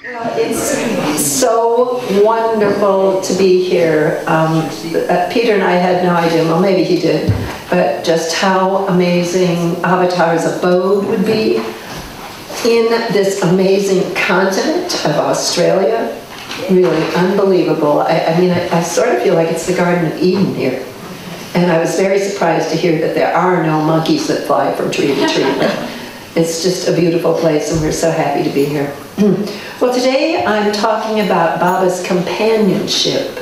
It's so wonderful to be here. Peter and I had no idea, well maybe he did, but just how amazing Avatars Abode would be in this amazing continent of Australia. Really unbelievable. I mean, I sort of feel like it's the Garden of Eden here. And I was very surprised to hear that there are no monkeys that fly from tree to tree. But it's just a beautiful place, and we're so happy to be here. Well, today I'm talking about Baba's companionship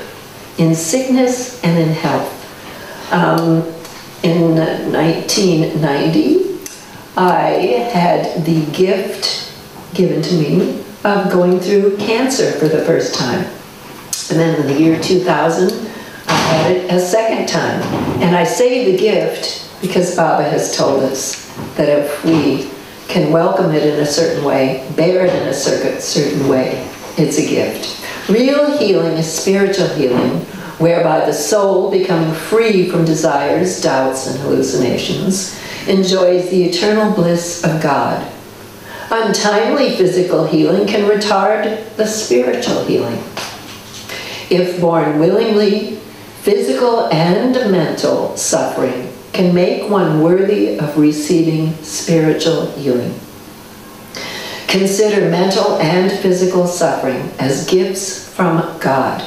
in sickness and in health. In 1990, I had the gift given to me of going through cancer for the first time. And then in the year 2000, I had it a second time. And I say the gift because Baba has told us that if we can welcome it in a certain way, bear it in a certain way, it's a gift. Real healing is spiritual healing, whereby the soul, becoming free from desires, doubts, and hallucinations, enjoys the eternal bliss of God. Untimely physical healing can retard the spiritual healing. If born willingly, physical and mental suffering can make one worthy of receiving spiritual healing. Consider mental and physical suffering as gifts from God,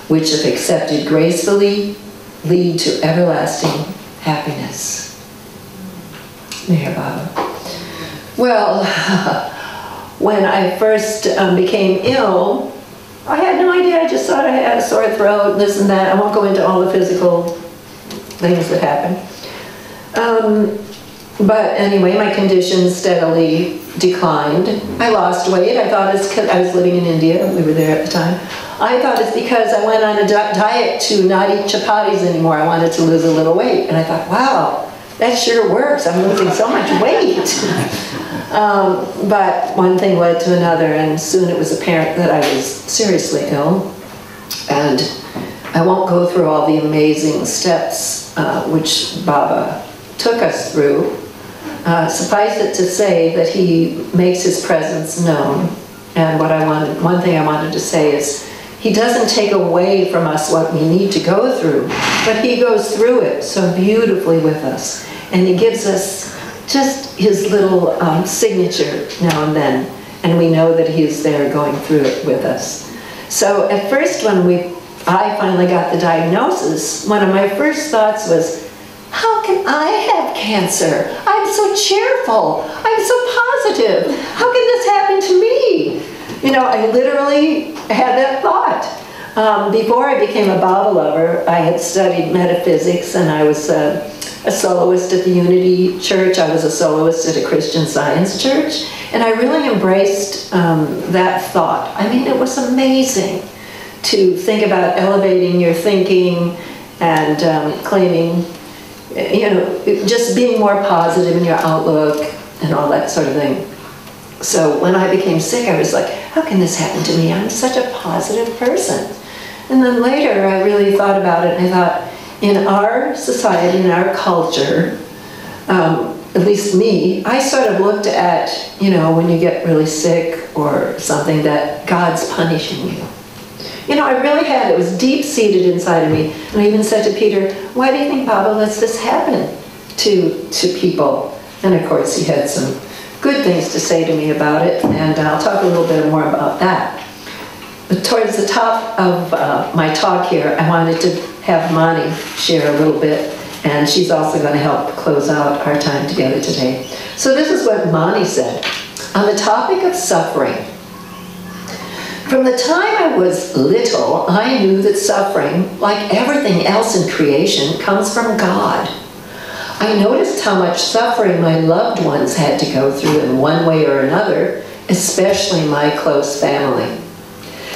which, if accepted gracefully, lead to everlasting happiness. Meher Baba. Well, when I first became ill, I had no idea. I just thought I had a sore throat, this and that. I won't go into all the physical things that happened. But anyway, my condition steadily declined. I lost weight. I thought it's because I was living in India. We were there at the time. I thought it's because I went on a diet to not eat chapatis anymore. I wanted to lose a little weight. And I thought, wow, that sure works. I'm losing so much weight. But one thing led to another, and soon it was apparent that I was seriously ill. And I won't go through all the amazing steps which Baba took us through. Suffice it to say that he makes his presence known. And one thing I wanted to say is, he doesn't take away from us what we need to go through, but he goes through it so beautifully with us. And he gives us just his little signature now and then, and we know that he's there going through it with us. So at first when I finally got the diagnosis, one of my first thoughts was, how can I have cancer? I'm so cheerful. I'm so positive. How can this happen to me? You know, I literally had that thought. Before I became a Baba lover, I had studied metaphysics, and I was a soloist at the Unity Church. I was a soloist at a Christian Science church, and I really embraced that thought. I mean, it was amazing to think about elevating your thinking and claiming, you know, just being more positive in your outlook and all that sort of thing. So when I became sick, I was like, how can this happen to me? I'm such a positive person. And then later I really thought about it, and I thought, in our society, in our culture, at least me, I sort of looked at, you know, when you get really sick or something, that God's punishing you. You know, I really had, it was deep-seated inside of me. And I even said to Peter, why do you think Baba lets this happen to people? And of course he had some good things to say to me about it, and I'll talk a little bit more about that. But towards the top of my talk here, I wanted to have Mani share a little bit, and she's also going to help close out our time together today. So this is what Mani said on the topic of suffering. From the time I was little, I knew that suffering, like everything else in creation, comes from God. I noticed how much suffering my loved ones had to go through in one way or another, especially my close family.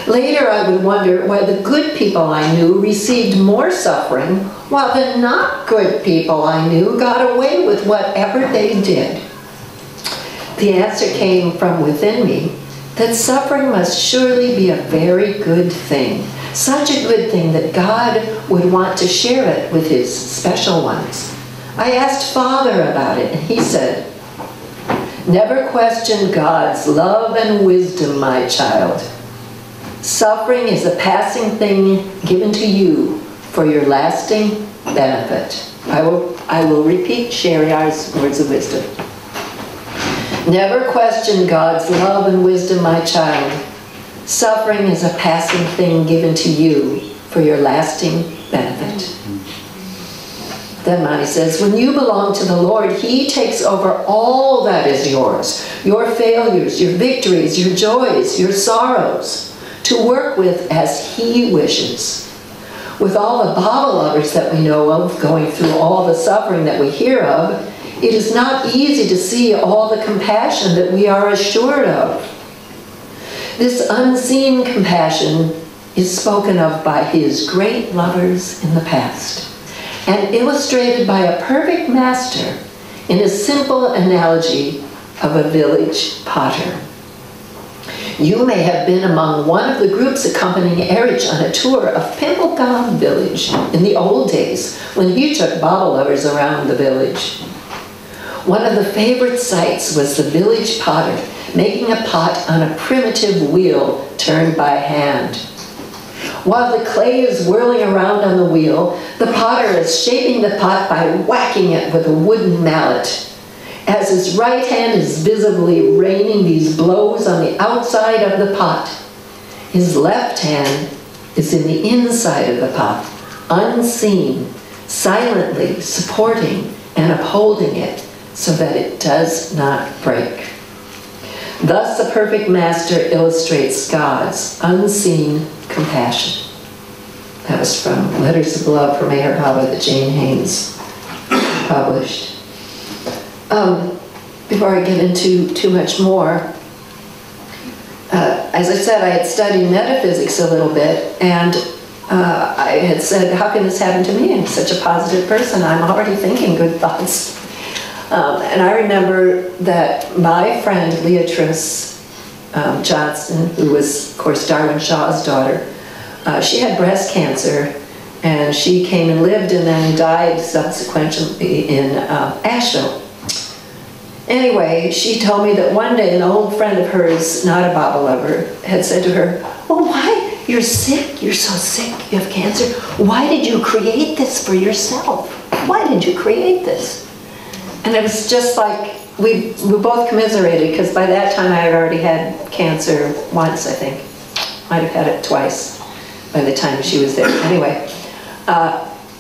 Later I would wonder why the good people I knew received more suffering, while the not good people I knew got away with whatever they did. The answer came from within me, that suffering must surely be a very good thing, such a good thing that God would want to share it with his special ones. I asked Father about it, and he said, Never question God's love and wisdom, my child. Suffering is a passing thing given to you for your lasting benefit. I will repeat Shariar's words of wisdom. Never question God's love and wisdom, my child. Suffering is a passing thing given to you for your lasting benefit. Then Mani says, when you belong to the Lord, He takes over all that is yours, your failures, your victories, your joys, your sorrows, to work with as He wishes. With all the Baba lovers that we know of, going through all the suffering that we hear of, it is not easy to see all the compassion that we are assured of. This unseen compassion is spoken of by His great lovers in the past, and illustrated by a perfect master in a simple analogy of a village potter. You may have been among one of the groups accompanying Erich on a tour of Pimpleton village in the old days when he took Baba lovers around the village. One of the favorite sights was the village potter making a pot on a primitive wheel turned by hand. While the clay is whirling around on the wheel, the potter is shaping the pot by whacking it with a wooden mallet. As his right hand is visibly raining these blows on the outside of the pot, his left hand is in the inside of the pot, unseen, silently supporting and upholding it so that it does not break. Thus, the perfect master illustrates God's unseen compassion. That was from Letters of Love from Meher Baba that Jane Haynes published. Before I get into too much more, as I said, I had studied metaphysics a little bit, and I had said, how can this happen to me? I'm such a positive person. I'm already thinking good thoughts. And I remember that my friend Leatrice Johnson, who was, of course, Darwin Shaw's daughter, she had breast cancer, and she came and lived and then died subsequently in Asheville. Anyway, she told me that one day an old friend of hers, not a Baba lover, had said to her, "Oh, why? You're sick. You're so sick. You have cancer. Why did you create this for yourself? Why did you create this?" And it was just like, we both commiserated, because by that time I had already had cancer once, I think. Might have had it twice by the time she was there. Anyway,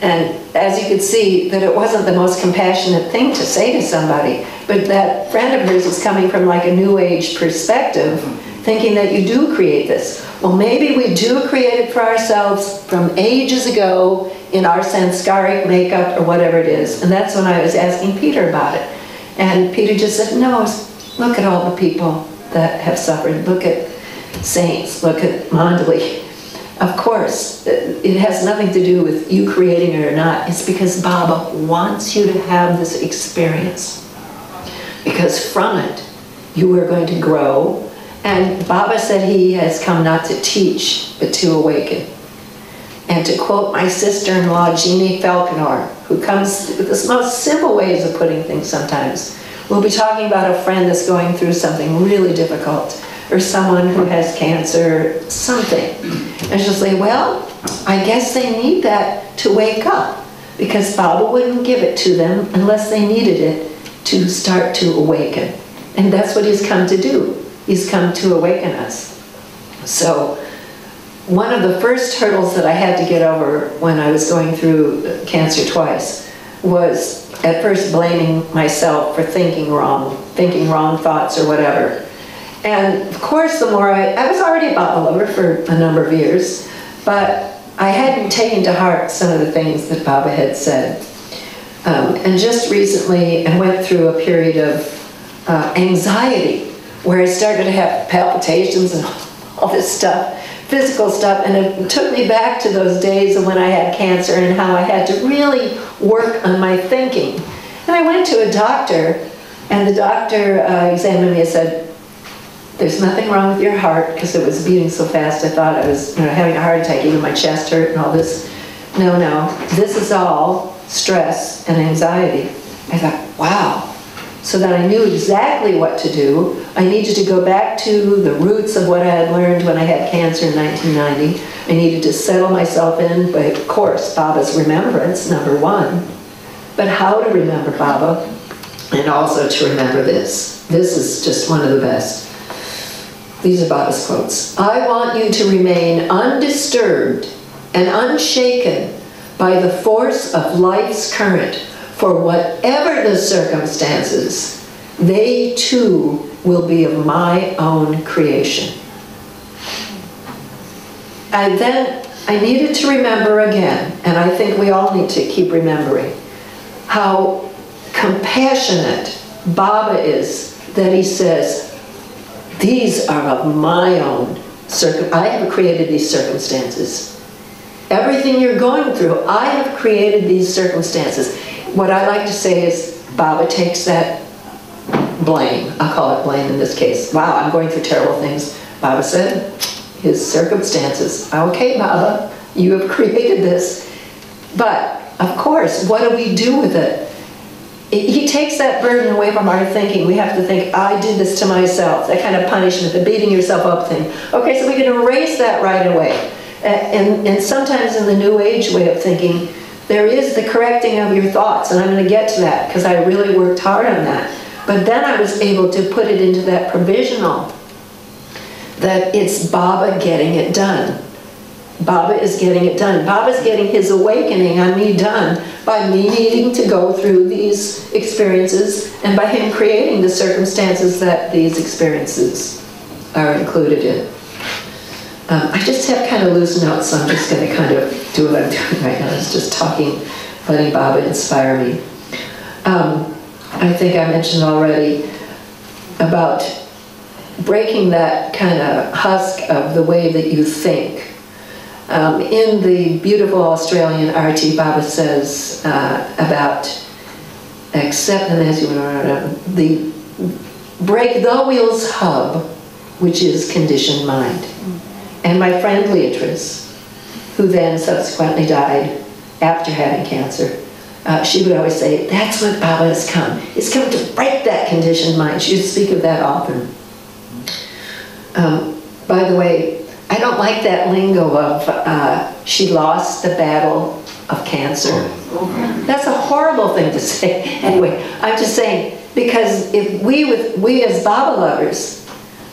and as you could see, that it wasn't the most compassionate thing to say to somebody, but that friend of hers was coming from like a New Age perspective, thinking that you do create this. Well, maybe we do create it for ourselves from ages ago in our sanskaric makeup or whatever it is. And that's when I was asking Peter about it. And Peter just said, no, look at all the people that have suffered. Look at saints, look at Mandali. Of course, it has nothing to do with you creating it or not. It's because Baba wants you to have this experience. Because from it, you are going to grow. And Baba said he has come not to teach, but to awaken. And to quote my sister-in-law, Jeannie Falconer, who comes with the most simple ways of putting things sometimes. We'll be talking about a friend that's going through something really difficult, or someone who has cancer, something. And she'll say, well, I guess they need that to wake up, because Baba wouldn't give it to them unless they needed it to start to awaken. And that's what he's come to do. He's come to awaken us. So one of the first hurdles that I had to get over when I was going through cancer twice was at first blaming myself for thinking wrong thoughts or whatever. And of course, the more I was already a Baba lover for a number of years, but I hadn't taken to heart some of the things that Baba had said. And just recently, I went through a period of anxiety where I started to have palpitations and all this stuff, physical stuff, and it took me back to those days of when I had cancer and how I had to really work on my thinking. And I went to a doctor, and the doctor examined me and said, there's nothing wrong with your heart, because it was beating so fast I thought I was having a heart attack, even my chest hurt and all this. No, this is all stress and anxiety. I thought, wow, so that I knew exactly what to do. I needed to go back to the roots of what I had learned when I had cancer in 1990. I needed to settle myself in, but of course, Baba's remembrance, number one. But how to remember Baba, and also to remember this. This is just one of the best. These are Baba's quotes. I want you to remain undisturbed and unshaken by the force of life's current, for whatever the circumstances, they too will be of my own creation. And then I needed to remember again, and I think we all need to keep remembering, how compassionate Baba is, that he says, these are of my own I have created these circumstances. Everything you're going through, I have created these circumstances. What I like to say is, Baba takes that blame. I'll call it blame in this case. Wow, I'm going through terrible things. Baba said, his circumstances. Okay, Baba, you have created this. But, of course, what do we do with it? He takes that burden away from our thinking. We have to think, I did this to myself. That kind of punishment, the beating yourself up thing. Okay, so we can erase that right away. And sometimes in the New Age way of thinking, there is the correcting of your thoughts, and I'm going to get to that because I really worked hard on that. But then I was able to put it into that provisional, that it's Baba getting it done. Baba is getting it done. Baba's getting his awakening on me done by me needing to go through these experiences and by him creating the circumstances that these experiences are included in. I just have kind of loose notes, so I'm just going to kind of do what I'm doing right now. It's just talking, letting Baba inspire me. I think I mentioned already about breaking that kind of husk of the way that you think. In the beautiful Australian RT, Baba says about accept, and as you the break the wheel's hub, which is conditioned mind. And my friend Leatrice, who then subsequently died after having cancer, she would always say, that's what Baba has come. He's come to break that conditioned mind. She would speak of that often. By the way, I don't like that lingo of she lost the battle of cancer. That's a horrible thing to say. Anyway, I'm just saying, because if we as Baba lovers,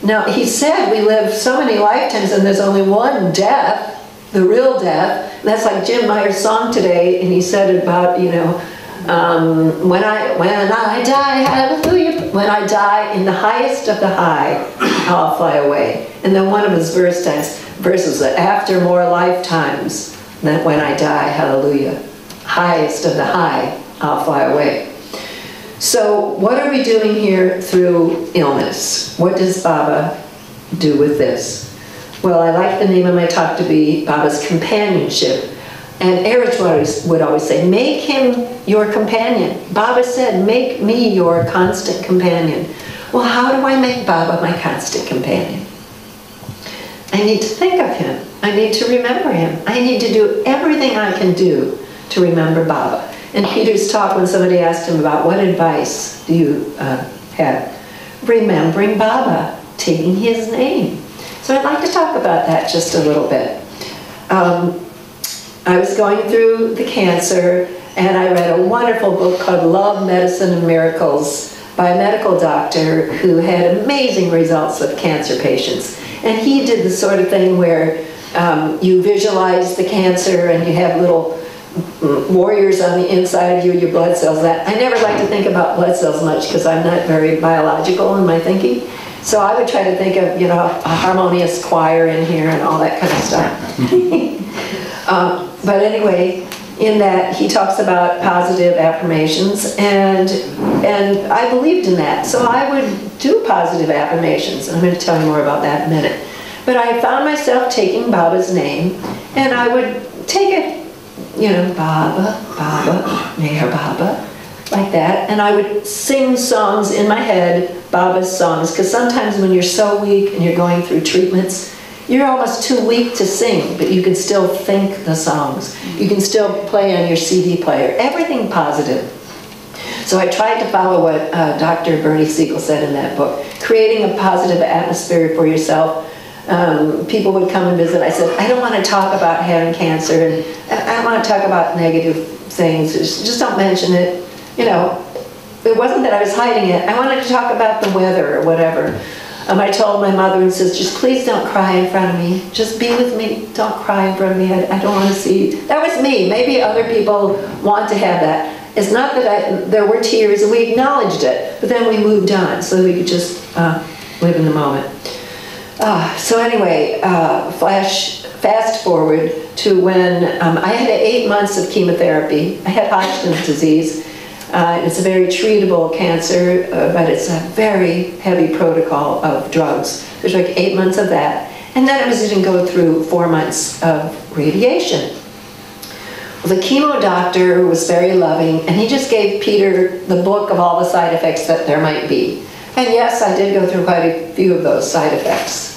now he said we live so many lifetimes and there's only one death, the real death. And that's like Jim Meyer's song today, and he said about, you know, when I die, hallelujah, when I die in the highest of the high, I'll fly away. And then one of his verses that after more lifetimes than when I die, hallelujah, highest of the high, I'll fly away. So what are we doing here through illness? What does Baba do with this? Well, I like the name of my talk to be Baba's Companionship. And Eritz would always say, make him your companion. Baba said, make me your constant companion. Well, how do I make Baba my constant companion? I need to think of him. I need to remember him. I need to do everything I can do to remember Baba. In Peter's talk, when somebody asked him about what advice do you have, remembering Baba, taking his name. So I'd like to talk about that just a little bit. I was going through the cancer, and I read a wonderful book called Love, Medicine, and Miracles by a medical doctor who had amazing results with cancer patients. And he did the sort of thing where you visualize the cancer and you have little warriors on the inside of you, your blood cells. I never like to think about blood cells much because I'm not very biological in my thinking. So I would try to think of, you know, a harmonious choir in here and all that kind of stuff. But anyway, in that he talks about positive affirmations, and I believed in that. So I would do positive affirmations, and I'm going to tell you more about that in a minute. But I found myself taking Baba's name, and I would take it, you know, Baba, Baba, Meher Baba, like that. And I would sing songs in my head, Baba's songs, because sometimes when you're so weak and you're going through treatments, you're almost too weak to sing, but you can still think the songs. You can still play on your CD player. Everything positive. So I tried to follow what Dr. Bernie Siegel said in that book, creating a positive atmosphere for yourself. People would come and visit. I said, I don't want to talk about having cancer, and I don't want to talk about negative things. Just don't mention it. You know, it wasn't that I was hiding it. I wanted to talk about the weather or whatever. I told my mother and sisters, please don't cry in front of me. Just be with me. Don't cry in front of me. I don't want to see. That was me. Maybe other people want to have that. It's not that there were tears, and we acknowledged it, but then we moved on so we could just live in the moment. So anyway, fast forward to when I had 8 months of chemotherapy. I had Hodgkin's disease. It's a very treatable cancer, but it's a very heavy protocol of drugs. There's like 8 months of that. And then I was going to go through 4 months of radiation. Well, the chemo doctor was very loving, and he just gave Peter the book of all the side effects that there might be. And yes, I did go through quite a few of those side effects.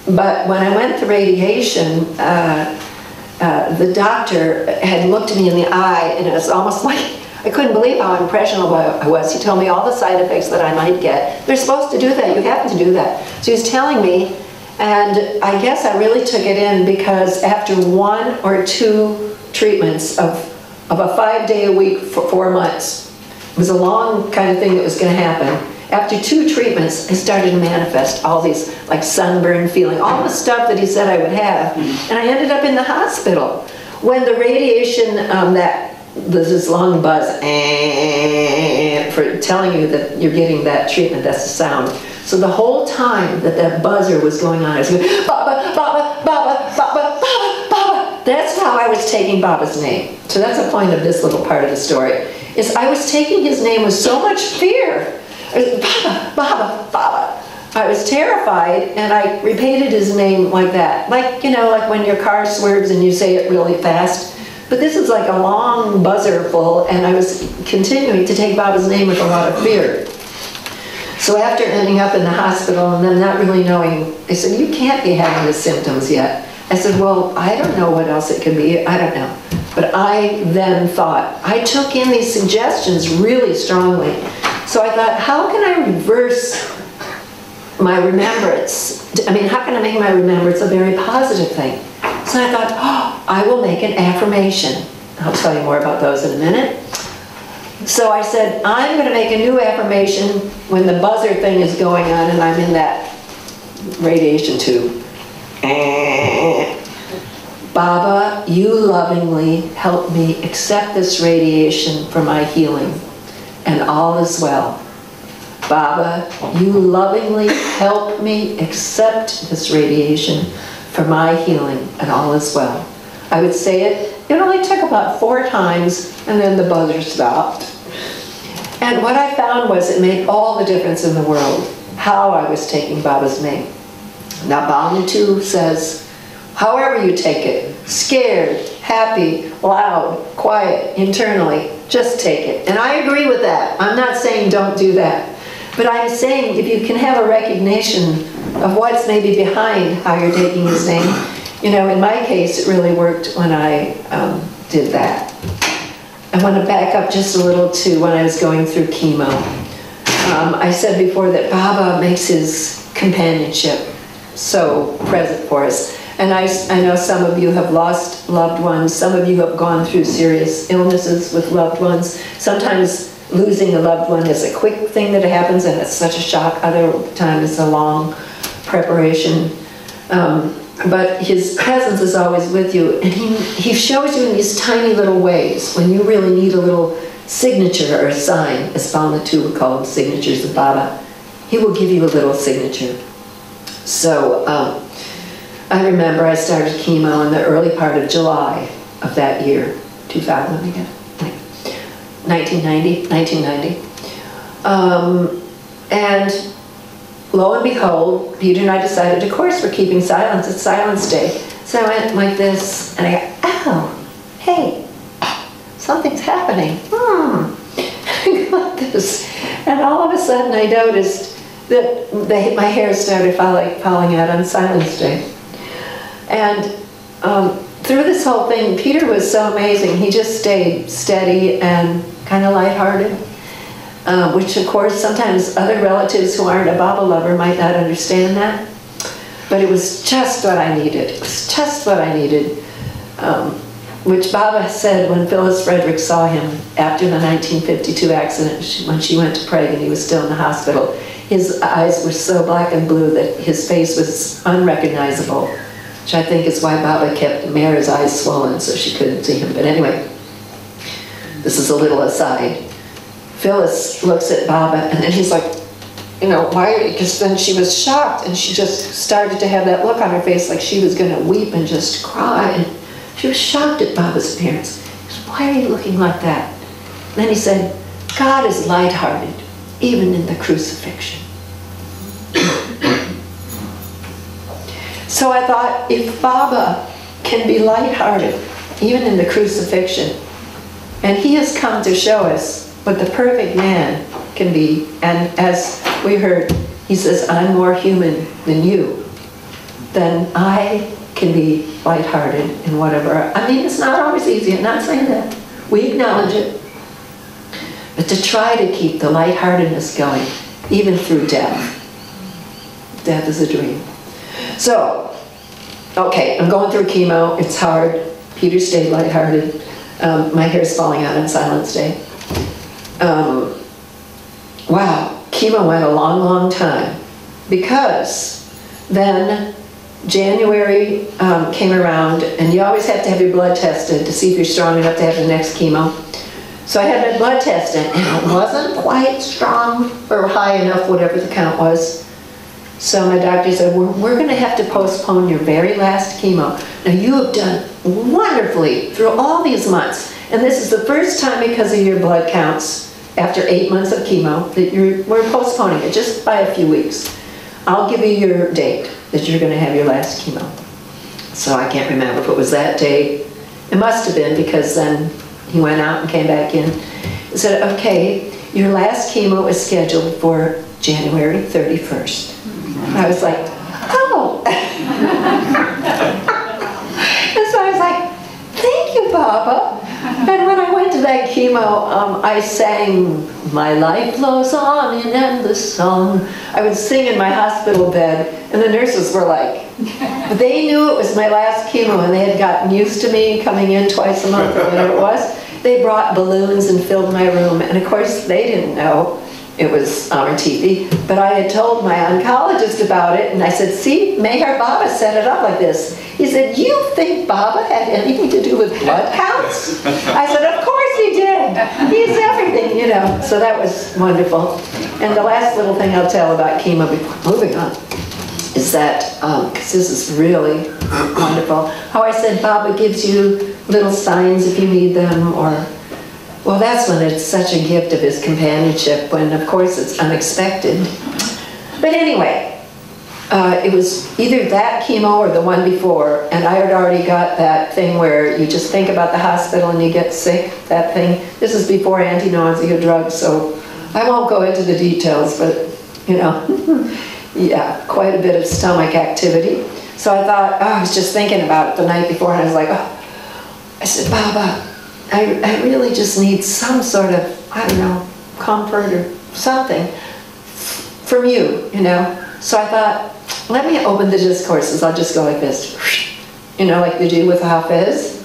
But when I went to radiation, the doctor had looked at me in the eye, and it was almost like I couldn't believe how impressionable I was. He told me all the side effects that I might get. They're supposed to do that. You have to do that. So he was telling me, and I guess I really took it in, because after 1 or 2 treatments of a 5-day-a-week for 4 months, it was a long kind of thing that was going to happen. After 2 treatments, I started to manifest all these, like sunburn feeling, all the stuff that he said I would have. And I ended up in the hospital. When the radiation, there's this long buzz, for telling you that you're getting that treatment, that's the sound. So the whole time that buzzer was going on, I was going, Baba, Baba, Baba, Baba, Baba, Baba. That's how I was taking Baba's name. So that's the point of this little part of the story, is I was taking his name with so much fear. Baba, Baba, Baba. I was terrified, and I repeated his name like that. Like, you know, like when your car swerves and you say it really fast. But this is like a long buzzer full, and I was continuing to take Baba's name with a lot of fear. So after ending up in the hospital and then not really knowing, they said, you can't be having the symptoms yet. I said, well, I don't know what else it could be. I don't know. But I then thought, I took in these suggestions really strongly. So I thought, how can I reverse my remembrance? I mean, how can I make my remembrance a very positive thing? So I thought, oh, I will make an affirmation. I'll tell you more about those in a minute. So I said, I'm going to make a new affirmation when the buzzer thing is going on and I'm in that radiation tube. Baba, you lovingly help me accept this radiation for my healing, and all is well. Baba, you lovingly help me accept this radiation for my healing, and all is well. I would say it. It only took about 4 times, and then the buzzer stopped. And what I found was it made all the difference in the world how I was taking Baba's name. Now, Bhavana says, however you take it, scared, happy, loud, quiet, internally, just take it. And I agree with that. I'm not saying don't do that. But I'm saying if you can have a recognition of what's maybe behind how you're taking his name. You know, in my case, it really worked when I did that. I want to back up just a little to when I was going through chemo. I said before that Baba makes his companionship so present for us. And I know some of you have lost loved ones. Some of you have gone through serious illnesses with loved ones. Sometimes losing a loved one is a quick thing that happens and it's such a shock. Other times it's a long preparation. But his presence is always with you, and he shows you in these tiny little ways when you really need a little signature or a sign, as Bhavana would call them, signatures of Baba. He will give you a little signature. So I remember I started chemo in the early part of July of that year, 2000 again, 1990. And lo and behold, Peter and I decided, of course, we're keeping silence. It's Silence Day. So I went like this, and I go, oh, hey, something's happening. I got this. And all of a sudden I noticed that my hair started falling out on Silence Day. And through this whole thing, Peter was so amazing. He just stayed steady and kind of lighthearted, which of course sometimes other relatives who aren't a Baba lover might not understand that. But it was just what I needed. It was just what I needed. Which Baba said when Phyllis Frederick saw him after the 1952 accident, when she went to Prague and he was still in the hospital. His eyes were so black and blue that his face was unrecognizable, which I think is why Baba kept Mara's eyes swollen so she couldn't see him. But anyway, this is a little aside. Phyllis looks at Baba and then he's like, you know, why? Because then she was shocked and she just started to have that look on her face like she was going to weep and just cry. And she was shocked at Baba's appearance. He said, why are you looking like that? And then he said, God is lighthearted, even in the crucifixion. So I thought, if Baba can be lighthearted, even in the crucifixion, and he has come to show us what the perfect man can be, and as we heard, he says, I'm more human than you, then I can be lighthearted in whatever. I mean, it's not always easy, I'm not saying that. We acknowledge it. But to try to keep the lightheartedness going, even through death. Death is a dream. So, okay, I'm going through chemo, it's hard. Peter stayed lighthearted. My hair's falling out on Silence Day. Wow, chemo went a long, long time. Because then January came around, and you always have to have your blood tested to see if you're strong enough to have the next chemo. So I had my blood tested, and it wasn't quite strong or high enough, whatever the count was. So my doctor said, we're going to have to postpone your very last chemo. Now you have done wonderfully through all these months, and this is the first time because of your blood counts after 8 months of chemo that we're postponing it just by a few weeks. I'll give you your date that you're going to have your last chemo. So I can't remember if it was that day. It must have been, because then he went out and came back in. He said, okay, your last chemo is scheduled for January 31st. I was like, oh. And so I was like, thank you, Baba. And when I went to that chemo, I sang, my life flows on in endless song. I would sing in my hospital bed, and the nurses were like, they knew it was my last chemo, and they had gotten used to me coming in twice a month or whatever it was. They brought balloons and filled my room, and of course they didn't know it was on TV, but I had told my oncologist about it, and I said, see, Meher Baba set it up like this. He said, you think Baba had anything to do with blood counts? I said, of course he did. He's everything, you know. So that was wonderful. And the last little thing I'll tell about chemo before moving on is that, because this is really wonderful, how I said Baba gives you little signs if you need them, or, well, that's when it's such a gift of his companionship, when of course it's unexpected. But anyway, it was either that chemo or the one before, and I had already got that thing where you just think about the hospital and you get sick, that thing. This is before anti-nausea drugs, so I won't go into the details, but, you know, yeah, quite a bit of stomach activity. So I thought, oh, I was just thinking about it the night before, and I was like, oh. I said, Baba, I really just need some sort of, I don't know, comfort or something from you, you know. So I thought, let me open the discourses. I'll just go like this, you know, like they do with Hafiz.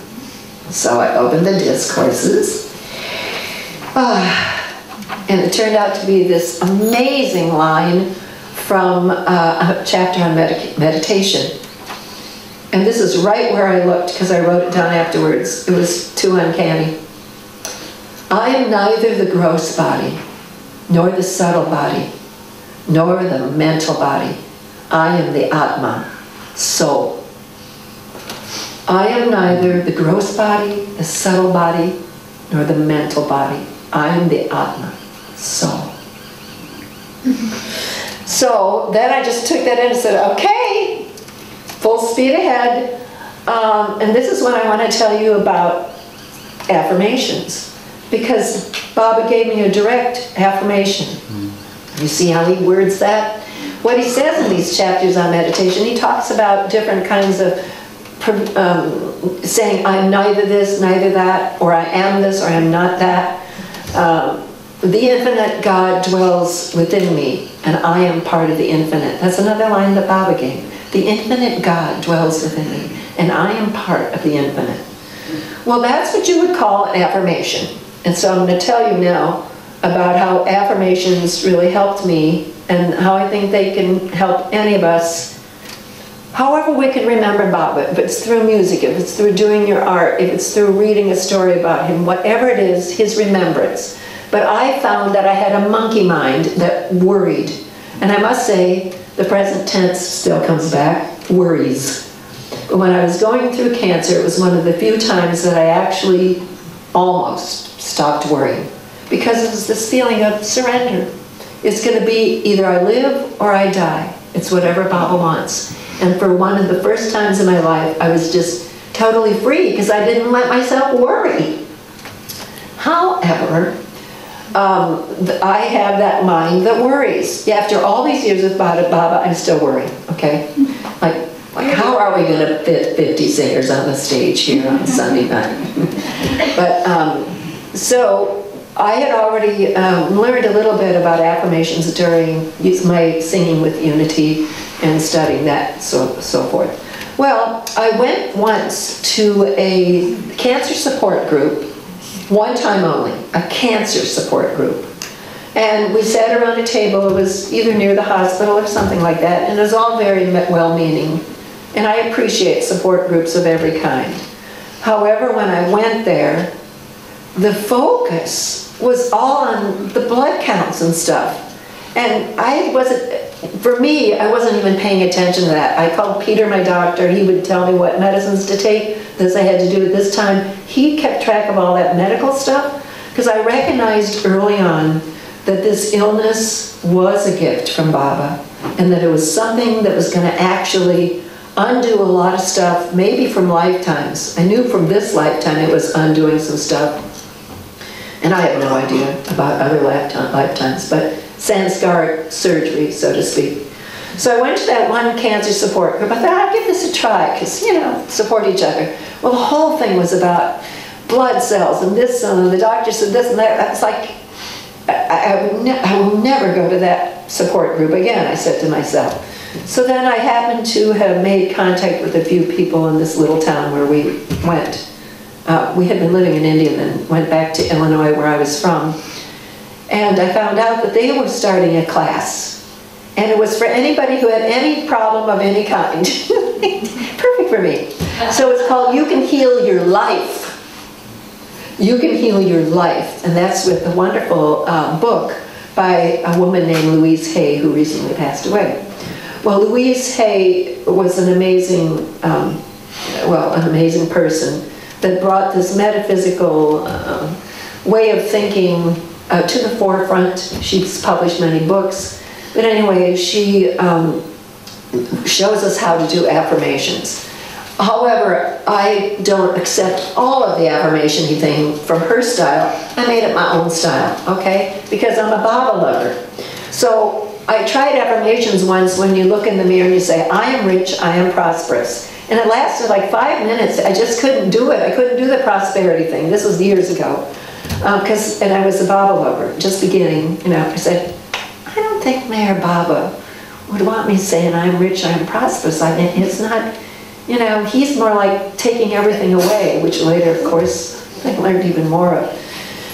So I opened the discourses. And it turned out to be this amazing line from a chapter on meditation. And this is right where I looked, because I wrote it down afterwards. It was too uncanny. I am neither the gross body, nor the subtle body, nor the mental body. I am the Atma, soul. I am neither the gross body, the subtle body, nor the mental body. I am the Atma, soul. So then I just took that in and said, okay, full speed ahead. And this is when I want to tell you about affirmations, because Baba gave me a direct affirmation. You see how he words that? What he says in these chapters on meditation, he talks about different kinds of saying, I'm neither this, neither that, or I am this, or I'm not that. The infinite God dwells within me, and I am part of the infinite. That's another line that Baba gave. The infinite God dwells within me, and I am part of the infinite. Well, that's what you would call an affirmation. And so I'm going to tell you now about how affirmations really helped me and how I think they can help any of us. However we can remember Baba, if it's through music, if it's through doing your art, if it's through reading a story about him, whatever it is, his remembrance. But I found that I had a monkey mind that worried. And I must say, the present tense still comes back, worries. But when I was going through cancer, it was one of the few times that I actually almost stopped worrying. Because it was this feeling of surrender. It's going to be either I live or I die. It's whatever Baba wants. And for one of the first times in my life, I was just totally free because I didn't let myself worry. However, I have that mind that worries. Yeah, after all these years with Baba, I'm still worrying, okay? Like how are we going to fit 50 singers on the stage here on Sunday night? But, so I had already learned a little bit about affirmations during my singing with Unity and studying that, so forth. Well, I went once to a cancer support group, one time only, a cancer support group. And we sat around a table. It was either near the hospital or something like that, and it was all very well-meaning. And I appreciate support groups of every kind. However, when I went there, the focus was all on the blood counts and stuff. And for me, I wasn't even paying attention to that. I called Peter, my doctor. He would tell me what medicines to take, this I had to do at this time. He kept track of all that medical stuff, because I recognized early on that this illness was a gift from Baba, and that it was something that was going to actually undo a lot of stuff, maybe from lifetimes. I knew from this lifetime it was undoing some stuff. And I have no idea about other lifetimes, but Sanskar surgery, so to speak. So I went to that one cancer support group. I thought, I'll give this a try, because, you know, support each other. Well, the whole thing was about blood cells and this, and the doctor said this and that. I was like, I will never go to that support group again, I said to myself. So then I happened to have made contact with a few people in this little town where we went. We had been living in India and then went back to Illinois where I was from. And I found out that they were starting a class. And it was for anybody who had any problem of any kind. Perfect for me. So it's called You Can Heal Your Life. You Can Heal Your Life. And that's with a wonderful book by a woman named Louise Hay, who recently passed away. Well, Louise Hay was an amazing, an amazing person that brought this metaphysical way of thinking to the forefront. She's published many books. But anyway, she shows us how to do affirmations. However, I don't accept all of the affirmation thing from her style. I made it my own style, okay? Because I'm a Baba lover. So I tried affirmations once when you look in the mirror and you say, I am rich, I am prosperous. And it lasted like 5 minutes. I just couldn't do it. I couldn't do the prosperity thing. This was years ago. And I was a Baba lover, just beginning. You know, I said, I don't think Mayor Baba would want me saying I'm rich, I'm prosperous. I mean, it's not, you know, he's more like taking everything away, which later, of course, I learned even more of.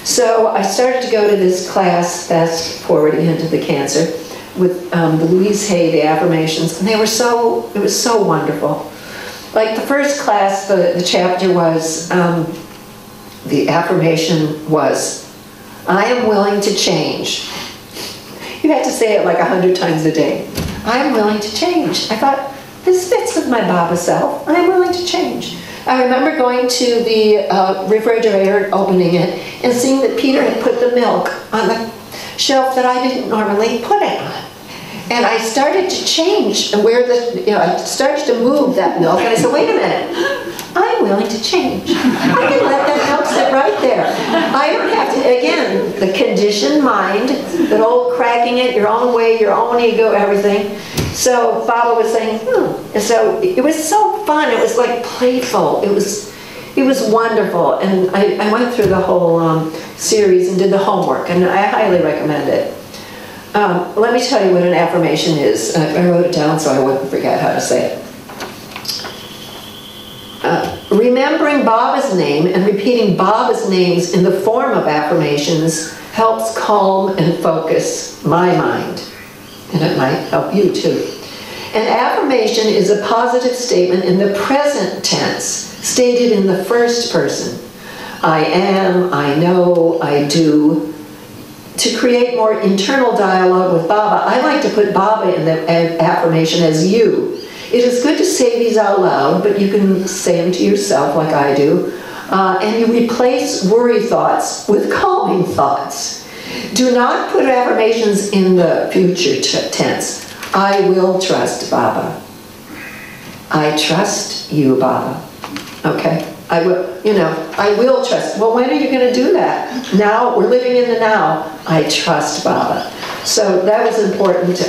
So I started to go to this class, fast forwarding into the cancer, with the Louise Hay, the affirmations, and it was so wonderful. Like the first class, the chapter was, the affirmation was, I am willing to change. You had to say it like 100 times a day. I am willing to change. I thought, this fits with my Baba self. I am willing to change. I remember going to the refrigerator, opening it, and seeing that Peter had put the milk on the shelf that I didn't normally put it on. And I started to change where I started to move that milk, and I said, wait a minute, I'm willing to change. I can let that milk sit right there. I don't have to, again, the conditioned mind, that old cracking it, your own way, your own ego, everything. So Baba was saying, And so it was so fun. It was like playful. It He was wonderful, and I went through the whole series and did the homework, and I highly recommend it. Let me tell you what an affirmation is. I wrote it down so I wouldn't forget how to say it. Remembering Baba's name and repeating Baba's names in the form of affirmations helps calm and focus my mind. And it might help you too. An affirmation is a positive statement in the present tense, stated in the first person. I am, I know, I do. To create more internal dialogue with Baba, I like to put Baba in the affirmation as you. It is good to say these out loud, but you can say them to yourself like I do. And you replace worry thoughts with calming thoughts. Do not put affirmations in the future tense. I will trust Baba. I trust you, Baba. Okay? I will trust. Well, when are you going to do that? Now, we're living in the now. I trust Baba. So that was important.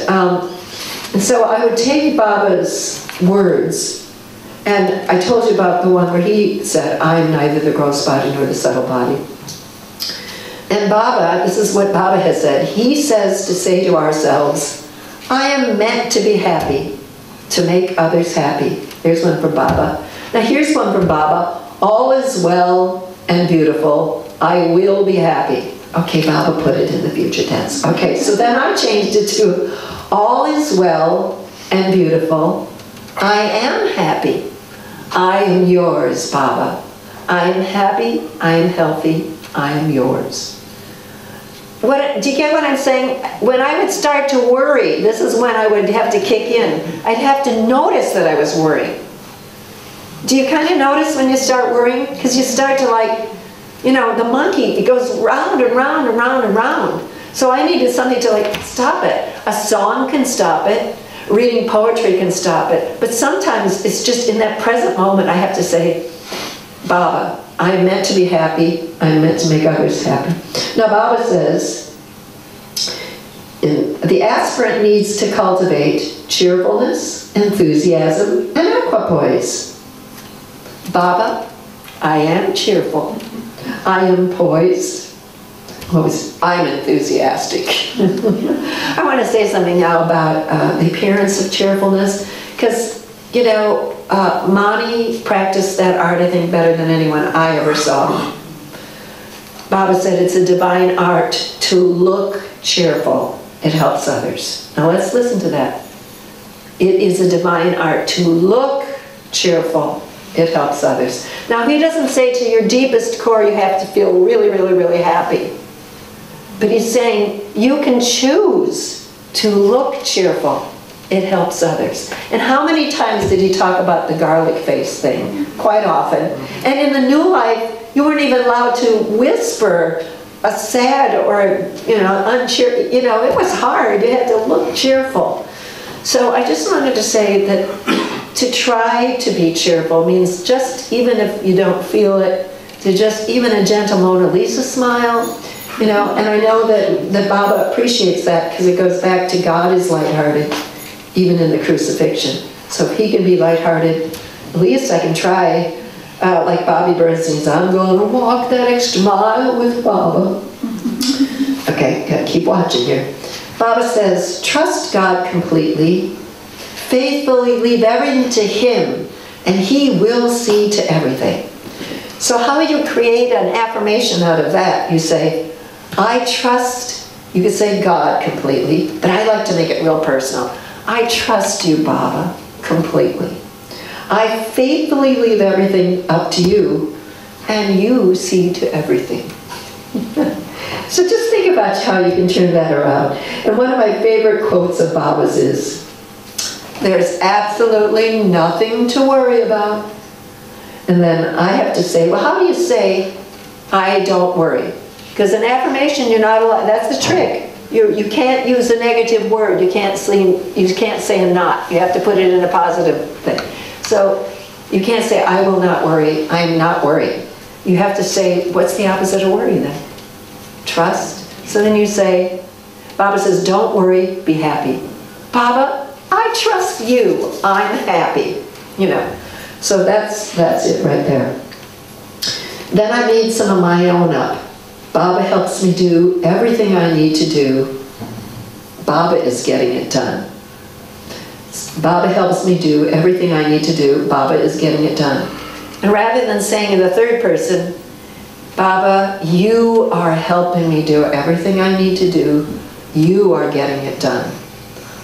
And so I would take Baba's words, and I told you about the one where he said, I am neither the gross body nor the subtle body. And Baba, this is what Baba has said, he says to say to ourselves, I am meant to be happy, to make others happy. Here's one from Baba. Now here's one from Baba. All is well and beautiful. I will be happy. Okay, Baba put it in the future tense. Okay, so then I changed it to all is well and beautiful. I am happy. I am yours, Baba. I am happy. I am healthy. I am yours. Do you get what I'm saying? When I would start to worry, this is when I would have to kick in. I'd have to notice that I was worrying. Do you kind of notice when you start worrying? Because you start to the monkey, it goes round and round and round and round. So I needed something to stop it. A song can stop it. Reading poetry can stop it. But sometimes it's just in that present moment I have to say, Baba, I'm meant to be happy. I'm meant to make others happy. Now Baba says, the aspirant needs to cultivate cheerfulness, enthusiasm, and equipoise. Baba, I am cheerful. I am poised. I'm enthusiastic. I want to say something now about the appearance of cheerfulness, because, Mani practiced that art, I think, better than anyone I ever saw. Baba said it's a divine art to look cheerful. It helps others. Now let's listen to that. It is a divine art to look cheerful. It helps others. Now he doesn't say to your deepest core you have to feel really, really, really happy. But he's saying you can choose to look cheerful. It helps others. And how many times did he talk about the garlic face thing? Quite often. And in the new life, you weren't even allowed to whisper a sad or, uncheer. It was hard. You had to look cheerful. So I just wanted to say that to try to be cheerful means just, even if you don't feel it, to just even a gentle Mona Lisa smile. And I know that Baba appreciates that, because it goes back to God is lighthearted, even in the crucifixion. So if he can be lighthearted, at least I can try, like Bobby Bernstein's, I'm going to walk that extra mile with Baba. Okay, gotta keep watching here. Baba says, trust God completely, faithfully leave everything to him, and he will see to everything. So how do you create an affirmation out of that? You say, I trust, you could say God completely, but I like to make it real personal. I trust you, Baba, completely. I faithfully leave everything up to you, and you see to everything. So just think about how you can turn that around. And one of my favorite quotes of Baba's is, there's absolutely nothing to worry about. And then I have to say, well, how do you say, I don't worry? Because an affirmation, you're not allowed, that's the trick. You can't use a negative word. You can't say a not. You have to put it in a positive thing. So you can't say, I will not worry, I'm not worried. You have to say, what's the opposite of worry then? Trust. So then you say, Baba says, don't worry, be happy. Baba, I trust you, I'm happy. So that's it right there. Then I made some of my own up. Baba helps me do everything I need to do. Baba is getting it done. Baba helps me do everything I need to do. Baba is getting it done. And rather than saying in the third person, Baba, you are helping me do everything I need to do. You are getting it done.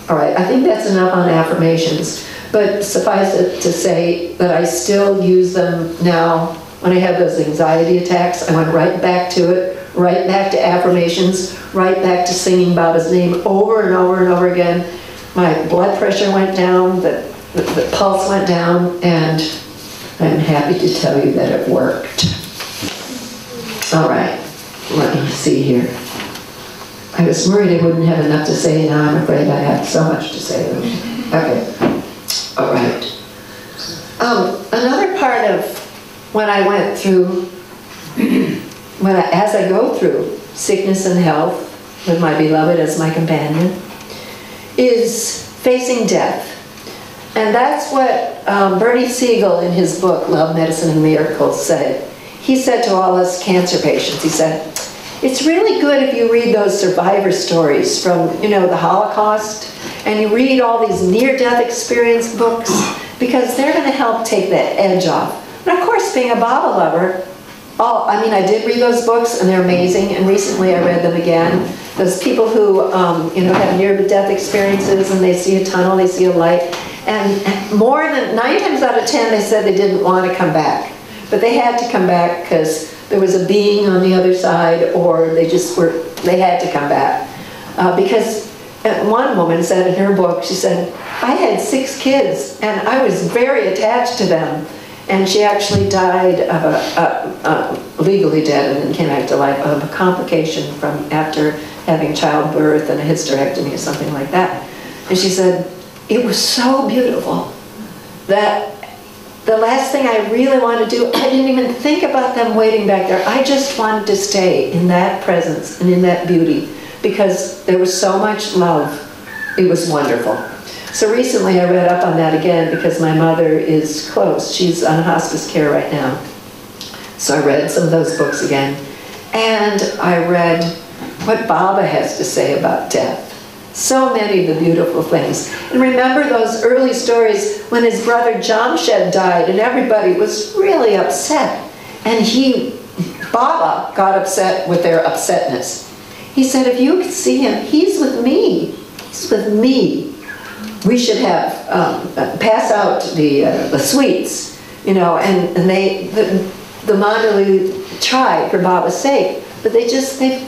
All right, I think that's enough on affirmations. But suffice it to say that I still use them now. When I have those anxiety attacks, I went right back to it, right back to affirmations, right back to singing Baba's name over and over and over again. My blood pressure went down, the pulse went down, and I'm happy to tell you that it worked. All right, let me see here. I was worried I wouldn't have enough to say, now I'm afraid I have so much to say. Okay, all right. Another part of when I went through, as I go through sickness and health with my beloved as my companion, is facing death. And that's what Bernie Siegel in his book, Love, Medicine, and Miracles said. He said to all us cancer patients, he said, it's really good if you read those survivor stories from, the Holocaust, and you read all these near-death experience books, because they're going to help take that edge off. And of course, being a Baba lover, I did read those books, and they're amazing, and recently I read them again. Those people who, have near-death experiences, and they see a tunnel, they see a light, and more than 9 times out of 10, they said they didn't want to come back. But they had to come back because there was a being on the other side, or they had to come back. Because one woman said in her book, she said, I had 6 kids, and I was very attached to them. And she actually died of legally dead and then came back to life, of a complication from after having childbirth and a hysterectomy or something like that. And she said, it was so beautiful that the last thing I really wanted to do, I didn't even think about them waiting back there. I just wanted to stay in that presence and in that beauty because there was so much love. It was wonderful. So recently I read up on that again because my mother is close. She's on hospice care right now. So I read some of those books again. And I read what Baba has to say about death. So many of the beautiful things. And remember those early stories when his brother Jamshed died and everybody was really upset. And Baba got upset with their upsetness. He said, if you could see him, he's with me. He's with me. We should have, pass out the sweets, and the Mandali tried for Baba's sake, but they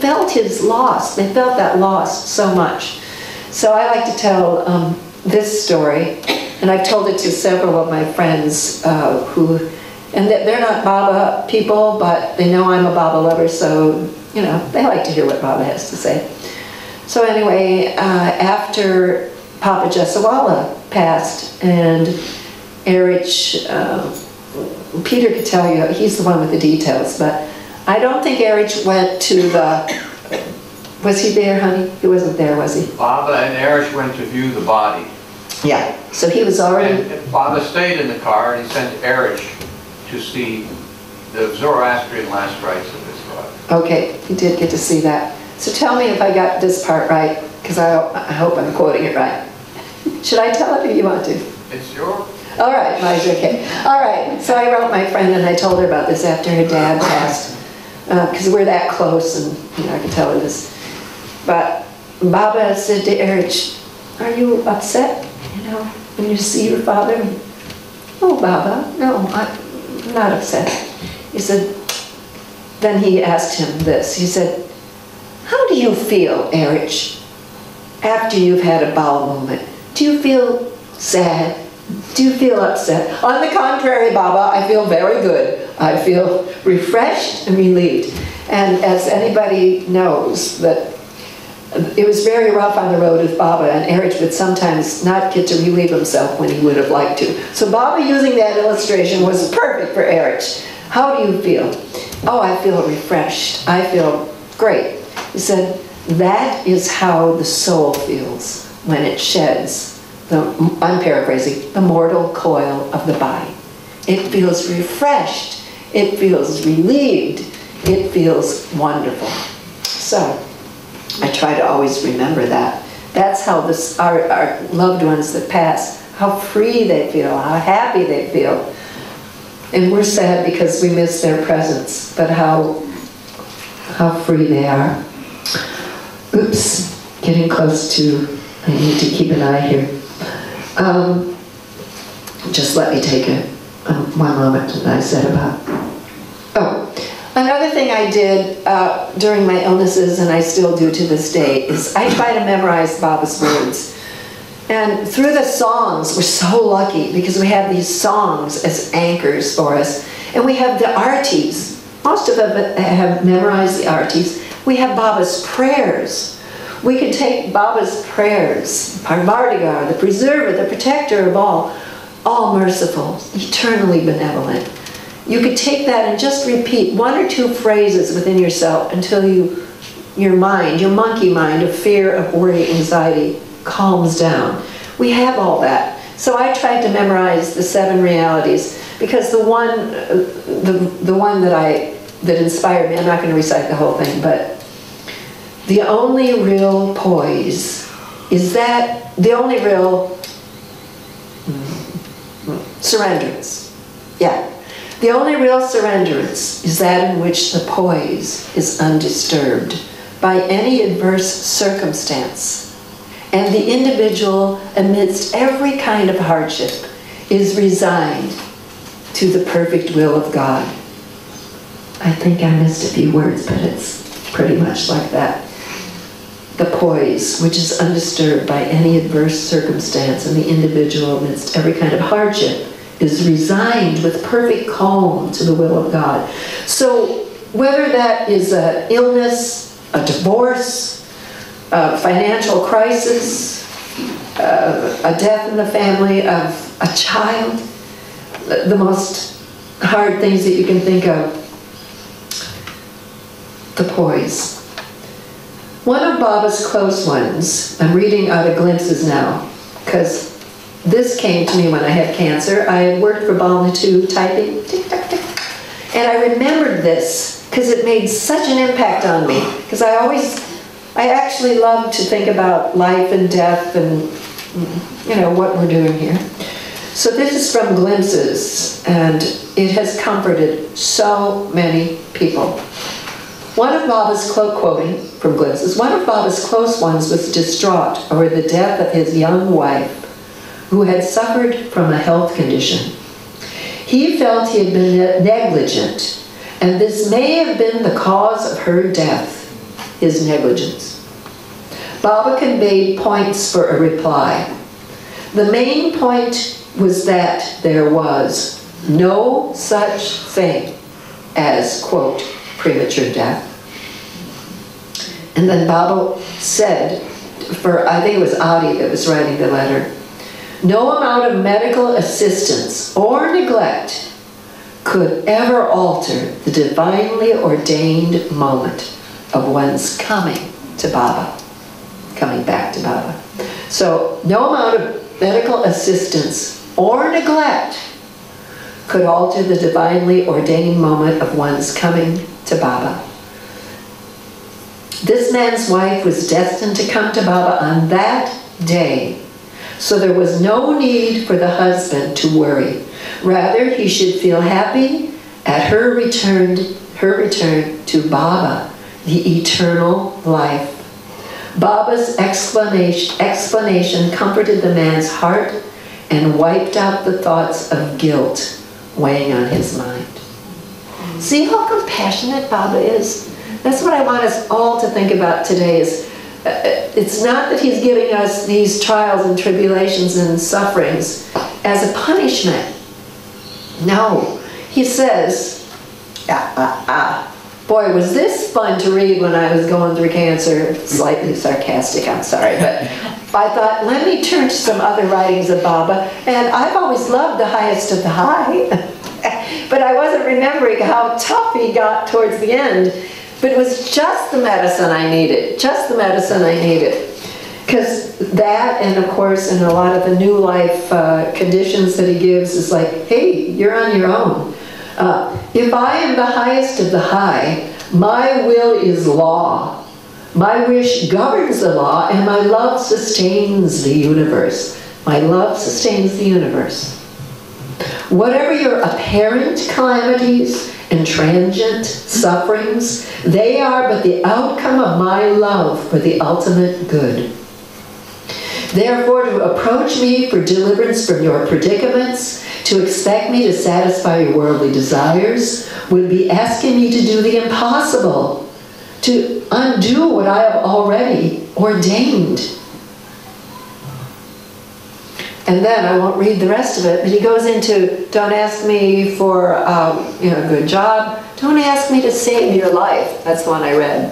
felt his loss. They felt that loss so much. So I like to tell this story, and I've told it to several of my friends and they're not Baba people, but they know I'm a Baba lover, so, they like to hear what Baba has to say. So anyway, after Papa Jesawala passed, and Erich, Peter could tell you, he's the one with the details, but I don't think Erich went to the, was he there, honey? He wasn't there, was he? Baba and Erich went to view the body. Yeah, so he was already... And Baba stayed in the car, and he sent Erich to see the Zoroastrian last rites of his body. Okay, he did get to see that. So tell me if I got this part right, because I hope I'm quoting it right. Should I tell it or you want to? It's your... All right, Mike, okay. All right, so I wrote my friend and I told her about this after her dad passed, because we're that close and I can tell her this. But Baba said to Erich, are you upset, when you see your father? Oh, Baba, no, I'm not upset. He said, then he asked him this, he said, how do you feel, Erich, after you've had a bowel movement? Do you feel sad? Do you feel upset? On the contrary, Baba, I feel very good. I feel refreshed and relieved. And as anybody knows, that it was very rough on the road with Baba, and Erich would sometimes not get to relieve himself when he would have liked to. So Baba using that illustration was perfect for Erich. How do you feel? Oh, I feel refreshed. I feel great. He said, that is how the soul feels when it sheds, I'm paraphrasing, the mortal coil of the body. It feels refreshed. It feels relieved. It feels wonderful. So I try to always remember that. That's how our loved ones that pass, how free they feel, how happy they feel. And we're sad because we miss their presence, but how free they are. Oops, getting close to, I need to keep an eye here. Just let me take one moment that I said about. Oh, another thing I did during my illnesses, and I still do to this day, is I try to memorize Baba's words. And through the songs, we're so lucky because we have these songs as anchors for us. And we have the artis. Most of them have memorized the artis. We have Baba's prayers. We can take Baba's prayers, Parvardigar, the preserver, the protector of all merciful, eternally benevolent. You could take that and just repeat one or two phrases within yourself until your mind, your monkey mind of fear, of worry, anxiety, calms down. We have all that. So I tried to memorize the 7 realities because the one that inspired me, I'm not going to recite the whole thing, but the only real poise is that the only real surrenderance. Yeah. The only real surrenderance is that in which the poise is undisturbed by any adverse circumstance. And the individual, amidst every kind of hardship, is resigned to the perfect will of God. I think I missed a few words, but it's pretty much like that. The poise, which is undisturbed by any adverse circumstance, and the individual, amidst every kind of hardship, is resigned with perfect calm to the will of God. So whether that is an illness, a divorce, a financial crisis, a death in the family of a child, the most hard things that you can think of, the poise. One of Baba's close ones, I'm reading out of glimpses now, because this came to me when I had cancer. I had worked for Balna 2, typing, tick, tick, tick, and I remembered this because it made such an impact on me, because I actually love to think about life and death and, you know, what we're doing here. So this is from Glimpses, and it has comforted so many people. One of Baba's, quoting from Glimpses, one of Baba's close ones was distraught over the death of his young wife, who had suffered from a health condition. He felt he had been negligent, and this may have been the cause of her death. His negligence. Baba conveyed points for a reply. The main point was that there was no such thing as, quote, premature death. And then Baba said, I think it was Adi that was writing the letter, no amount of medical assistance or neglect could ever alter the divinely ordained moment of one's coming to Baba, coming back to Baba. So no amount of medical assistance or neglect could alter the divinely ordained moment of one's coming to Baba. This man's wife was destined to come to Baba on that day, so there was no need for the husband to worry. Rather, he should feel happy at her return to Baba, the eternal life. Baba's explanation comforted the man's heart and wiped out the thoughts of guilt weighing on his mind. See how compassionate Baba is? That's what I want us all to think about today. Is it's not that he's giving us these trials and tribulations and sufferings as a punishment. No. He says, boy, was this fun to read when I was going through cancer. Slightly sarcastic, I'm sorry. But I thought, let me turn to some other writings of Baba. And I've always loved the highest of the high. But I wasn't remembering how tough he got towards the end. But it was just the medicine I needed. Just the medicine I needed. Because that, and of course, in a lot of the new life conditions that he gives, is like, hey, you're on your own. If I am the highest of the high, my will is law. My wish governs the law, and my love sustains the universe. My love sustains the universe. Whatever your apparent calamities and transient sufferings, they are but the outcome of my love for the ultimate good. Therefore, to approach me for deliverance from your predicaments, to expect me to satisfy your worldly desires, would be asking me to do the impossible, to undo what I have already ordained. And then, I won't read the rest of it, but he goes into, don't ask me for a good job, don't ask me to save your life, that's the one I read,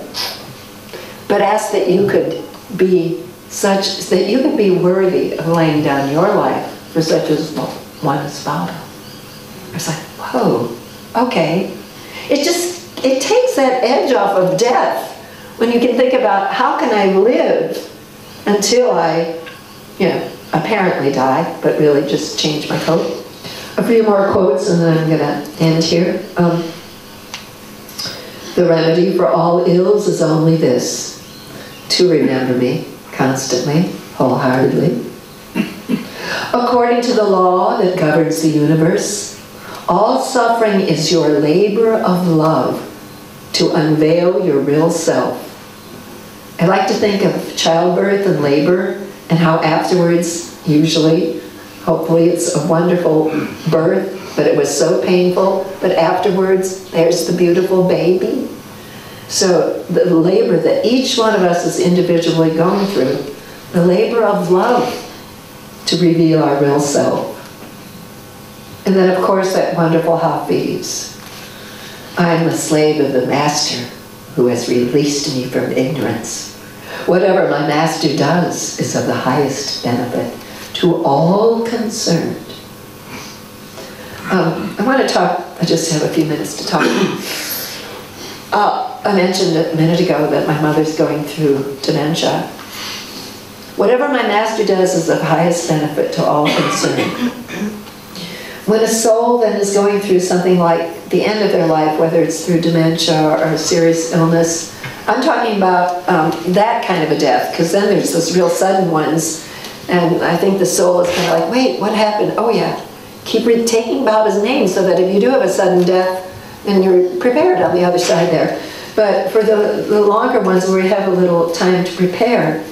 but ask that you could be such, that you could be worthy of laying down your life for such as one as Baba. I was like, whoa, okay. It takes that edge off of death when you can think about how can I live until I, apparently die, but really just change my coat. A few more quotes and then I'm going to end here. The remedy for all ills is only this, to remember me constantly, wholeheartedly. According to the law that governs the universe, all suffering is your labor of love to unveil your real self. I like to think of childbirth and labor and how afterwards, usually, hopefully it's a wonderful birth, but it was so painful, but afterwards, there's the beautiful baby. So the labor that each one of us is individually going through, the labor of love to reveal our real self. And then of course that wonderful Hafiz. I am a slave of the Master who has released me from ignorance. Whatever my Master does is of the highest benefit to all concerned. I want to talk, I just have a few minutes to talk. I mentioned a minute ago that my mother's going through dementia. Whatever my Master does is of highest benefit to all concerned. When a soul then is going through something like the end of their life, whether it's through dementia or a serious illness, I'm talking about that kind of a death, because then there's those real sudden ones, and I think the soul is kind of like, wait, what happened? Oh yeah, keep taking Baba's name so that if you do have a sudden death, then you're prepared on the other side there. But for the longer ones where we have a little time to prepare,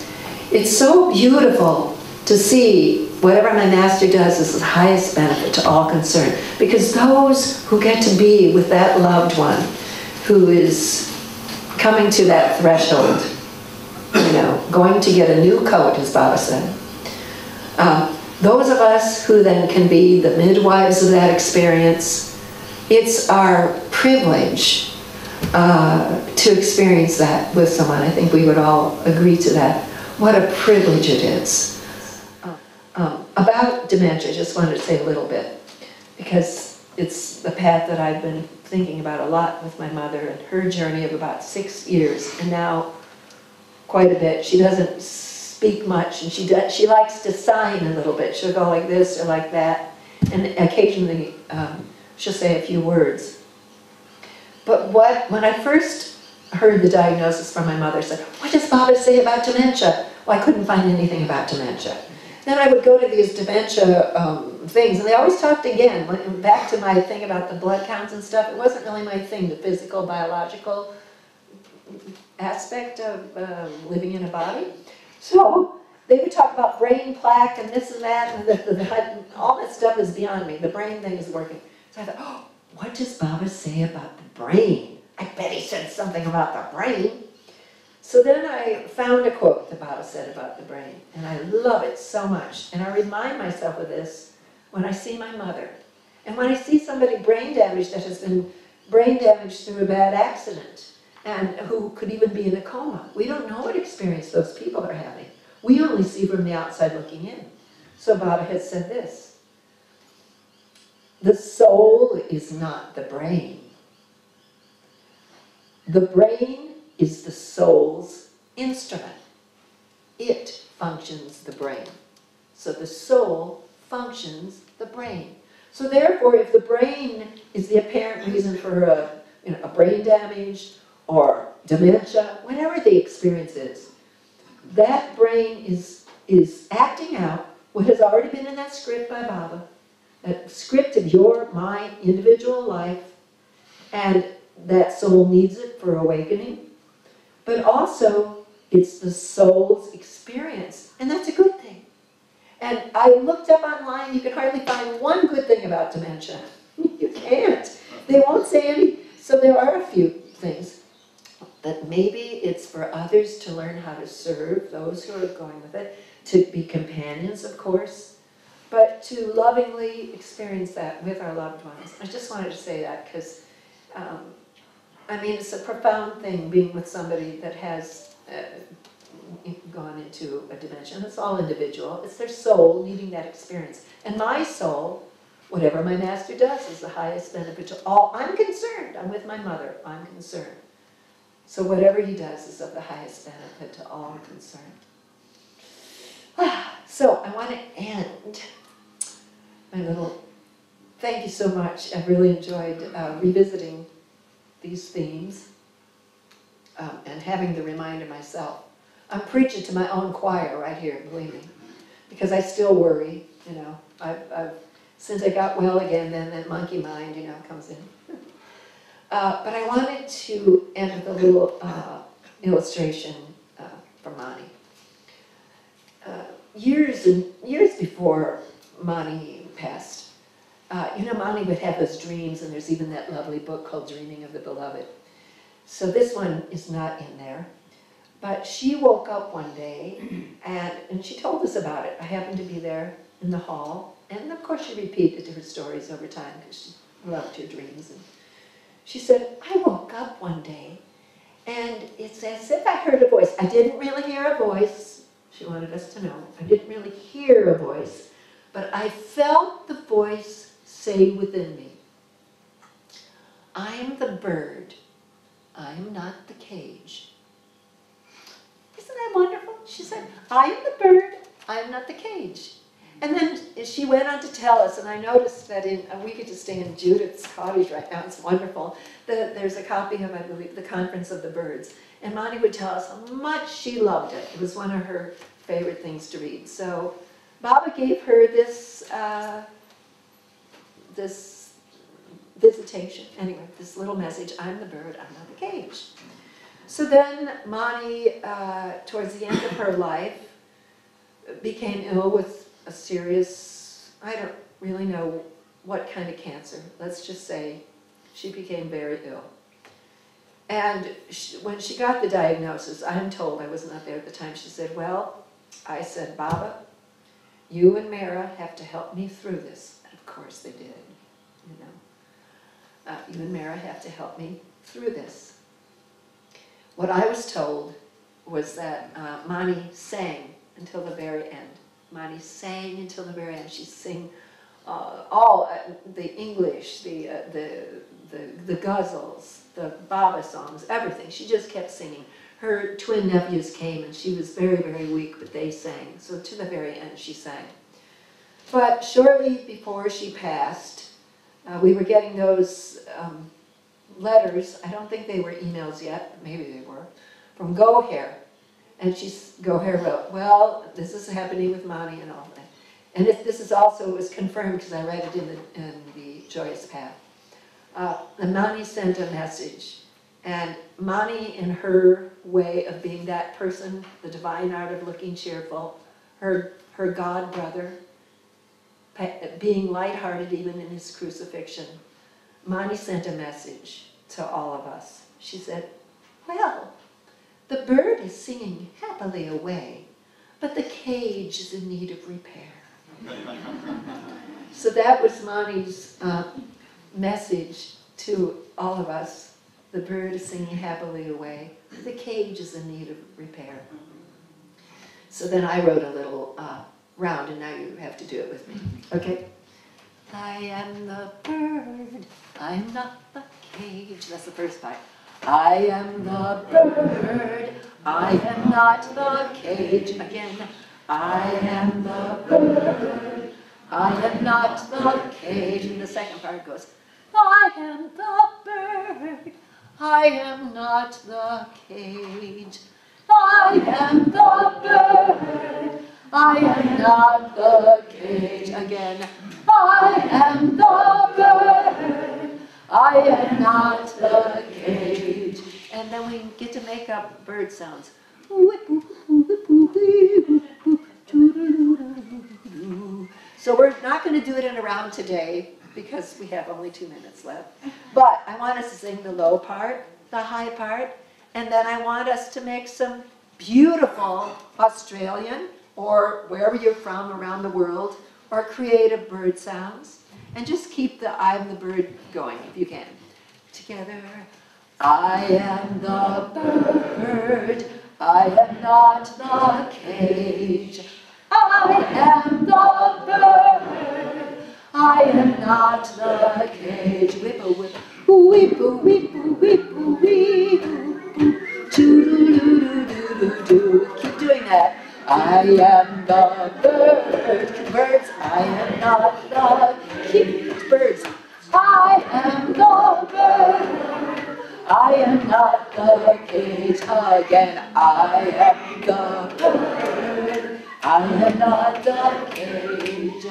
it's so beautiful to see whatever my Master does is the highest benefit to all concerned. Because those who get to be with that loved one who is coming to that threshold, going to get a new coat, as Baba said, those of us who then can be the midwives of that experience, it's our privilege to experience that with someone. I think we would all agree to that. What a privilege it is. About dementia, I just wanted to say a little bit, because it's the path that I've been thinking about a lot with my mother and her journey of about 6 years, and now quite a bit. She doesn't speak much, and she likes to sign a little bit. She'll go like this or like that, and occasionally she'll say a few words. But when I first heard the diagnosis from my mother, I said, what does Baba say about dementia? Well, I couldn't find anything about dementia. Then I would go to these dementia things, and they always talked again, back to my thing about the blood counts and stuff. It wasn't really my thing, the physical, biological aspect of living in a body. So they would talk about brain plaque and this and that, and all that stuff is beyond me. The brain thing is working. So I thought, oh, what does Baba say about the brain? I bet he said something about the brain. So then I found a quote that Baba said about the brain, and I love it so much. And I remind myself of this when I see my mother. And when I see somebody brain damaged that has been brain damaged through a bad accident, and who could even be in a coma. We don't know what experience those people are having. We only see from the outside looking in. So Baba has said this: the soul is not the brain. The brain is the soul's instrument. It functions the brain. So the soul functions the brain. So therefore, if the brain is the apparent reason for a brain damage or dementia, whatever the experience is. That brain is acting out what has already been in that script by Baba, that script of my individual life, and that soul needs it for awakening. But also, it's the soul's experience, and that's a good thing. And I looked up online, you can hardly find one good thing about dementia. You can't. They won't say any. So there are a few things. That maybe it's for others to learn how to serve those who are going with it, to be companions, of course, but to lovingly experience that with our loved ones. I just wanted to say that because, it's a profound thing being with somebody that has gone into a dimension. It's all individual. It's their soul needing that experience. And my soul, whatever my master does, is the highest benefit to all. I'm concerned. I'm with my mother. I'm concerned. So whatever he does is of the highest benefit to all concerned. So I want to end my little, thank you so much. I've really enjoyed revisiting these themes and having the reminder myself. I'm preaching to my own choir right here, believe me, because I still worry, I've since I got well again, then that monkey mind, comes in. But I wanted to end with a little illustration from Mani. Years before Mani passed, Mani would have those dreams, and there's even that lovely book called Dreaming of the Beloved. So this one is not in there. But she woke up one day, and she told us about it. I happened to be there in the hall, and of course she repeated her stories over time, because she loved her dreams. And she said, I woke up one day, and it's as if I heard a voice. I didn't really hear a voice. She wanted us to know. I didn't really hear a voice, but I felt the voice say within me, I am the bird. I am not the cage. Isn't that wonderful? She said, I am the bird. I am not the cage. And then she went on to tell us, and I noticed that we get to stay in Judith's cottage right now. It's wonderful. There's a copy of, I believe, The Conference of the Birds. And Mani would tell us how much she loved it. It was one of her favorite things to read. So Baba gave her this visitation. Anyway, this little message, I'm the bird, I'm not the cage. So then Mani, towards the end of her life, became ill with a serious, I don't really know what kind of cancer. Let's just say she became very ill. And when she got the diagnosis, I'm told, I was not there at the time, she said, well, I said, Baba, you and Mara have to help me through this. And of course they did, you and Mara have to help me through this. What I was told was that Mani sang until the very end. Mani sang until the very end. She'd sing all the English, the ghazals, the Baba songs, everything. She just kept singing. Her twin nephews came, and she was very, very weak, but they sang. So to the very end, she sang. But shortly before she passed, we were getting those letters. I don't think they were emails yet, but maybe they were, from Goher. And Goher wrote, well, this is happening with Mani and all that. And this is also, it was confirmed because I read it in the Joyous Path. And Mani sent a message. And Mani, in her way of being that person, the divine art of looking cheerful, her God brother, being lighthearted even in his crucifixion, Mani sent a message to all of us. She said, well, the bird is singing happily away, but the cage is in need of repair. So that was Mani's message to all of us. The bird is singing happily away, but the cage is in need of repair. So then I wrote a little round, and now you have to do it with me. Okay? I am the bird, I'm not the cage. That's the first part. I am the bird, I am not the cage. Again, I am the bird, I am not the cage. And the second part goes, I I am the bird, I am not the cage. I am the bird, I am not the cage. Again, I am the bird, I am not the cage. And then we get to make up bird sounds. So we're not going to do it in a round today because we have only 2 minutes left. But I want us to sing the low part, the high part, and then I want us to make some beautiful Australian or wherever you're from around the world or creative bird sounds. And just keep the I'm the bird going if you can. Together. I am the bird, I am not the cage. I am the bird, I am not the cage. Whippo, whip, whippo, whippo, whippo, whippo, doo-doo-doo-doo-doo-doo. Keep doing that. I am the bird, birds, I am not the, keep birds. I am the bird, I am not the cage. Again, I am the bird, I am not the cage.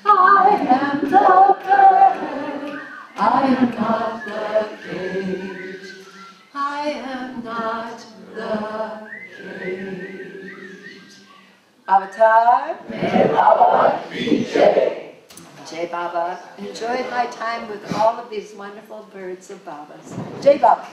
I am the bird, I am not the cage. I am not the cage. Avatar. May Baba be Jai. Jai Baba. Enjoyed my time with all of these wonderful birds of Babas. Jai Baba.